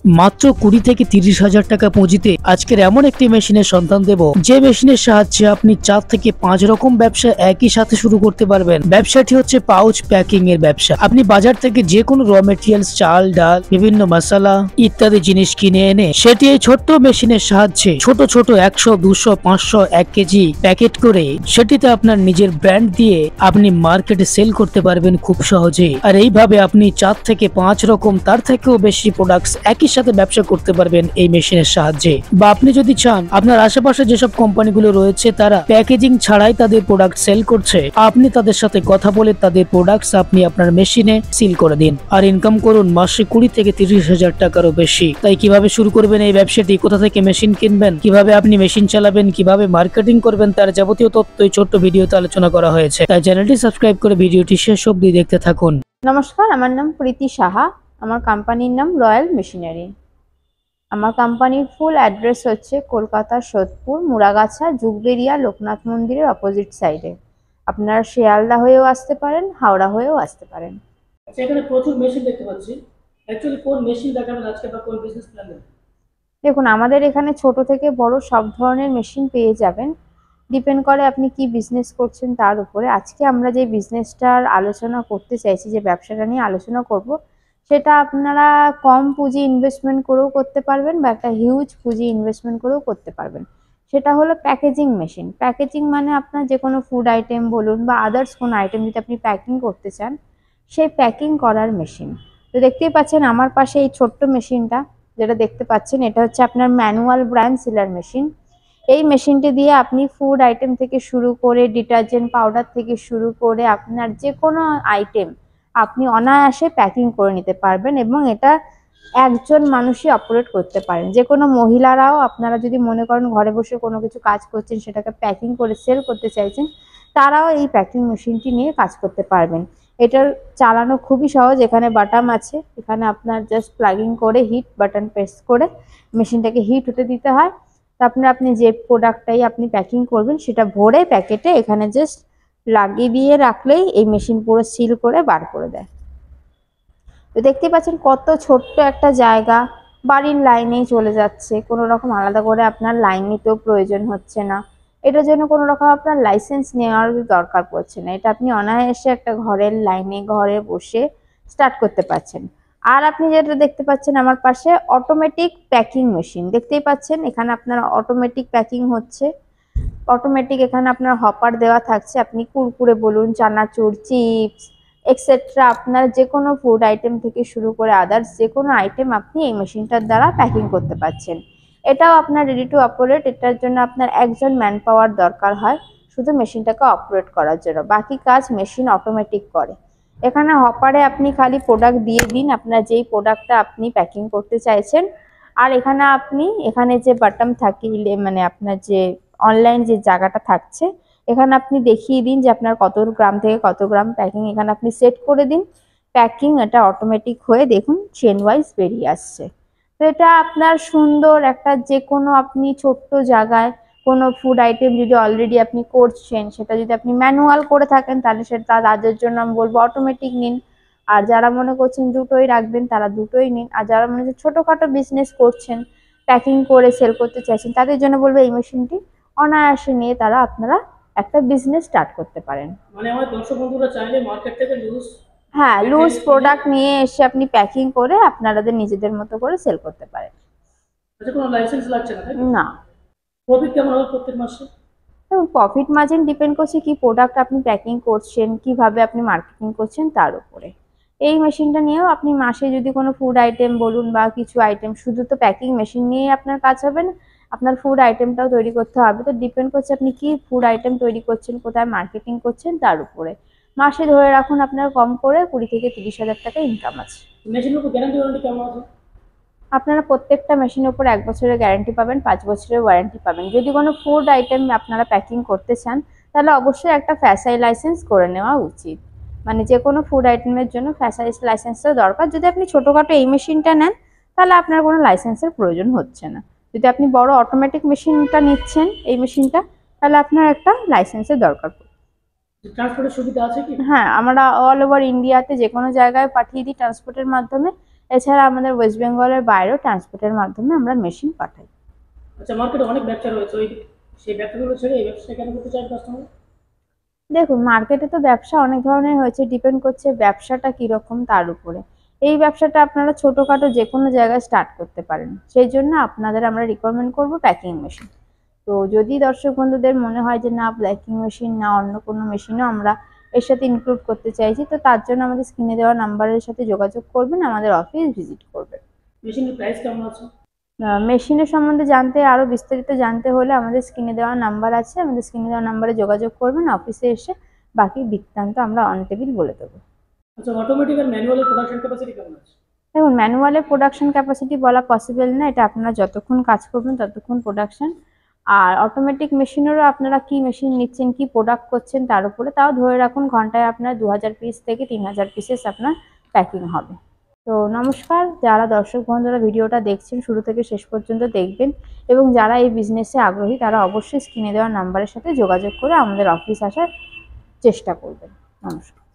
মাত্র 20 থেকে 30,000 টাকা পুঁজিতে আজকের এমন একটি মেশিনের সন্ধান দেব, যে মেশিনের সাহায্যে আপনি 4 থেকে 5 রকম ব্যবসা একই সাথে শুরু করতে পারবেন। ব্যবসাটি হচ্ছে পাউচ প্যাকিং এর ব্যবসা। আপনি বাজার থেকে যে কোনো র মেটেরিয়ালস, চাল, ডাল, বিভিন্ন মশলা ইত্যাদি জিনিস কিনে এনে সেটি এই ছোট্ট মেশিনের সাহায্যে ছোট ছোট 100, 200, 500, 1 কেজি প্যাকেট করে সেটিতে আপনার নিজের ব্র্যান্ড দিয়ে আপনি মার্কেটে সেল করতে পারবেন খুব সহজে। আর এইভাবে আপনি 4 থেকে 5 রকম তার থেকেও বেশি প্রোডাক্টস একই সাথে ব্যবসা করতে পারবেন এই মেশিনের সাহায্যে। বা আপনি যদি চান আপনার আশেপাশে যেসব কোম্পানিগুলো রয়েছে তারা প্যাকেজিং ছাড়াই তাদের প্রোডাক্ট সেল করছে, আপনি তাদের সাথে কথা বলে তাদের প্রোডাক্টস আপনি আপনার মেশিনে সিল করে দিন আর ইনকাম করুন মাসে 20 থেকে 30,000 টাকারও বেশি। তাই কিভাবে শুরু করবেন এই ব্যবসাটি, কোথা থেকে মেশিন কিনবেন, কিভাবে আপনি মেশিন চালাবেন, কিভাবে মার্কেটিং করবেন, তার যাবতীয় তথ্য এই ছোট্ট ভিডিওতে আলোচনা করা হয়েছে। তাই চ্যানেলটি সাবস্ক্রাইব করে ভিডিওটি শেষ অবধি দেখতে থাকুন। নমস্কার, আমার নাম প্রীতি সাহা। আমার কোম্পানির নাম রয়্যাল মেশিনারি। আমার কোম্পানির ফুল অ্যাড্রেস হচ্ছে কলকাতার সোদপুর, মুড়াগাছা, যুগবেরিয়া, লোকনাথ মন্দিরের অপোজিট সাইডে। আপনারা শিয়ালদা হয়েও আসতে পারেন, হাওড়া হয়েও আসতে পারেন। এখানে প্রচুর মেশিন দেখতে পাচ্ছি। অ্যাকচুয়ালি কোন মেশিন দেখাবেন আজকে বা কোন বিজনেস প্ল্যান নেবেন? দেখুন, আমাদের এখানে ছোট থেকে বড় সব ধরনের মেশিন পেয়ে যাবেন। ডিপেন্ড করে আপনি কি বিজনেস করছেন তার উপরে। আজকে আমরা যে বিজনেসটার আলোচনা করতে চাইছি, যে ব্যবসাটা নিয়ে আলোচনা করব, সেটা আপনারা কম পুঁজি ইনভেস্টমেন্ট করেও করতে পারবেন বা একটা হিউজ পুঁজি ইনভেস্টমেন্ট করেও করতে পারবেন। সেটা হলো প্যাকেজিং মেশিন। প্যাকেজিং মানে আপনার যে কোনো ফুড আইটেম বলুন বা আদার্স কোনো আইটেম যদি আপনি প্যাকিং করতে চান, সেই প্যাকিং করার মেশিন। তো দেখতেই পাচ্ছেন আমার পাশে এই ছোট্ট মেশিনটা যেটা দেখতে পাচ্ছেন, এটা হচ্ছে আপনার ম্যানুয়াল ব্র্যান্ড সিলার মেশিন। এই মেশিনটি দিয়ে আপনি ফুড আইটেম থেকে শুরু করে ডিটারজেন্ট পাউডার থেকে শুরু করে আপনার যে কোনো আইটেম আপনি অনায়াসে প্যাকিং করে নিতে পারবেন, এবং এটা একজন মানুষই অপারেট করতে পারেন। যে কোনো মহিলারাও, আপনারা যদি মনে করেন ঘরে বসে কোনো কিছু কাজ করছেন, সেটাকে প্যাকিং করে সেল করতে চাইছেন, তারাও এই প্যাকিং মেশিনটি নিয়ে কাজ করতে পারবেন। এটার চালানো খুবই সহজ। এখানে বাটাম আছে, এখানে আপনার জাস্ট প্লাগিং করে হিট বাটন প্রেস করে মেশিনটাকে হিট হতে দিতে হয়। তারপরে আপনি যে প্রোডাক্টটাই আপনি প্যাকিং করবেন সেটা ভরে প্যাকেটে এখানে জাস্ট লাগিয়ে দিয়ে রাখলেই এই মেশিন পুরো সিল করে বার করে দেয়। তো দেখতে পাচ্ছেন কত ছোট্ট একটা জায়গা, বাড়ির লাইনেই চলে যাচ্ছে, কোনো রকম আলাদা করে আপনার লাইন নিতেও প্রয়োজন হচ্ছে না। এটার জন্য কোনো রকম আপনার লাইসেন্স নেওয়ার দরকার পড়ছে না। এটা আপনি অনায়াসে একটা ঘরের লাইনে ঘরে বসে স্টার্ট করতে পারছেন। আর আপনি যেটা দেখতে পাচ্ছেন আমার পাশে, অটোমেটিক প্যাকিং মেশিন দেখতেই পাচ্ছেন। এখানে আপনার অটোমেটিক প্যাকিং হচ্ছে। অটোমেটিক এখানে আপনার হপার দেওয়া থাকছে। আপনি কুরকুরে বলুন, চানাচুর, চিপস এক্সেট্রা আপনার যে কোনো ফুড আইটেম থেকে শুরু করে আদার্স যে কোনো আইটেম আপনি এই মেশিনটার দ্বারা প্যাকিং করতে পারছেন। এটাও আপনার রেডি টু অপারেট। এটার জন্য আপনার একজন ম্যান পাওয়ার দরকার হয় শুধু মেশিনটাকে অপারেট করার জন্য, বাকি কাজ মেশিন অটোমেটিক করে। এখানে হপারে আপনি খালি প্রোডাক্ট দিয়ে দিন, আপনার যেই প্রোডাক্টটা আপনি প্যাকিং করতে চাইছেন। আর এখানে যে বাটন থাকে, মানে আপনার যে অনলাইন যে জায়গাটা থাকছে, এখানে আপনি দেখিয়ে দিন যে আপনার কত গ্রাম থেকে কত গ্রাম প্যাকিং, এখানে আপনি সেট করে দিন প্যাকিং। এটা অটোমেটিক হয়ে দেখুন চেন ওয়াইজ বেরিয়ে আসছে। তো এটা আপনার সুন্দর একটা, যে কোনো আপনি ছোট্ট জায়গায় কোনো ফুড আইটেম যদি অলরেডি আপনি করছেন, সেটা যদি আপনি ম্যানুয়াল করে থাকেন তাহলে সেটা তাদের জন্য আমি বলবো অটোমেটিক নিন। আর যারা মনে করছেন দুটোই রাখবেন তারা দুটোই নিন। আর যারা মনে হচ্ছে ছোটোখাটো বিজনেস করছেন, প্যাকিং করে সেল করতে চাইছেন, তাদের জন্য বলবো এই মেশিনটি অনায়াসে নিয়ে তারা আপনারা একটা বিজনেস স্টার্ট করতে পারেন। মানে আমার দর্শক বন্ধুরা চাইলে মার্কেট থেকে লুজ প্রোডাক্ট নিয়ে এসে আপনি প্যাকিং করে আপনাদের নিজেদের মতো করে সেল করতে পারেন। আচ্ছা, কোনো লাইসেন্স লাগছে না? না। প্রফিট কেমন হবে প্রত্যেক মাসে? প্রফিট মার্জিন ডিপেন্ড করছে কি প্রোডাক্ট আপনি প্যাকিং করছেন, কিভাবে আপনি মার্কেটিং করছেন তার উপরে। এই মেশিনটা নিয়েও আপনি মাসে যদি কোনো ফুড আইটেম বলুন বা কিছু আইটেম, শুধু তো প্যাকিং মেশিন নিয়েই আপনার কাজ হবে না, আপনার ফুড আইটেমটাও তৈরি করতে হবে। তো ডিপেন্ড করছে আপনি কি ফুড আইটেম তৈরি করছেন, কোথায় মার্কেটিং করছেন তার উপরে। মাসে ধরে রাখুন আপনার কম করে 20 থেকে 30,000 টাকা ইনকাম আছে। মেশিনের উপর গ্যারান্টি ওয়ারেন্টি কেমন আছে? আপনারা প্রত্যেকটা মেশিনের উপর 1 বছরের গ্যারান্টি পাবেন, 5 বছরের ওয়ারেন্টি পাবেন। যদি কোনো ফুড আইটেম আপনারা প্যাকিং করতে চান তাহলে অবশ্যই একটা ফ্যাসাই লাইসেন্স করে নেওয়া উচিত। মানে যে কোনো ফুড আইটেমের জন্য ফ্যাসাই লাইসেন্সের দরকার। যদি আপনি ছোটোখাটো এই মেশিনটা নেন তাহলে আপনার কোনো লাইসেন্সের প্রয়োজন হচ্ছে না। যদি আপনি বড় অটোমেটিক মেশিনটা নিচ্ছেন, এই মেশিনটা, তাহলে আপনার একটা লাইসেন্সের দরকার পড়বে। ট্রান্সপোর্টের সুবিধা আছে কি? হ্যাঁ, আমরা অল ওভার ইন্ডিয়াতে যে কোনো জায়গায় পাঠিয়ে দিই ট্রান্সপোর্টের মাধ্যমে। এছাড়া আমাদের ওয়েস্ট বেঙ্গলের বাইরেও ট্রান্সপোর্টের মাধ্যমে আমরা মেশিন পাঠাই। আচ্ছা, মার্কেটে অনেক ব্যবসা রয়েছে, সেই ব্যবসাগুলো ছেড়ে এই ব্যবসা কেন করতে চায় কাস্টমার? দেখুন, মার্কেটে তো ব্যবসা অনেক ধরনের হয়েছে, ডিপেন্ড করছে ব্যবসাটা কিরকম তার উপরে। এই ব্যবসাটা আপনারা ছোটোখাটো যে কোনো জায়গায় স্টার্ট করতে পারেন, সেই জন্য আপনাদের আমরা রিকমেন্ড করব প্যাকিং মেশিন। তো যদি দর্শক বন্ধুদের মনে হয় যে না, প্যাকিং মেশিন না অন্য কোনো মেশিনও আমরা এর সাথে ইনক্লুড করতে চাইছি, তো তার জন্য আমাদের স্ক্রিনে দেওয়া নাম্বারের সাথে যোগাযোগ করবেন, আমাদের অফিস ভিজিট করবেন। মেশিনের প্রাইস কেমন আছে? মেশিনের সম্বন্ধে আরো বিস্তারিত জানতে হলে আমাদের স্ক্রিনে দেওয়া নাম্বার আছে, আমাদের স্ক্রিনে দেওয়া নাম্বারে যোগাযোগ করবেন, অফিসে এসে বাকি বৃত্তান্ত আমরা অন টেবিল বলে দেবো। আচ্ছা, অটোমেটিক আর ম্যানুয়ালের প্রোডাকশন ক্যাপাসিটি কেমন আছে? দেখুন, ম্যানুয়ালের প্রোডাকশন ক্যাপাসিটি বলা পসিবল না, এটা আপনারা যতক্ষণ কাজ করবেন ততক্ষণ প্রোডাকশন। আর অটোমেটিক মেশিনেরও আপনারা কি মেশিন নিচ্ছেন, কি প্রোডাক্ট করছেন তার উপরে, তাও ধরে রাখুন ঘন্টায় আপনার 2000 পিস থেকে 3000 পিসেস আপনার প্যাকিং হবে। তো নমস্কার, যারা দর্শক বন্ধুরা ভিডিওটা দেখছেন শুরু থেকে শেষ পর্যন্ত দেখবেন, এবং যারা এই বিজনেসে আগ্রহী তারা অবশ্যই স্ক্রিনে দেওয়া নাম্বারের সাথে যোগাযোগ করে আমাদের অফিস আসার চেষ্টা করবেন। নমস্কার।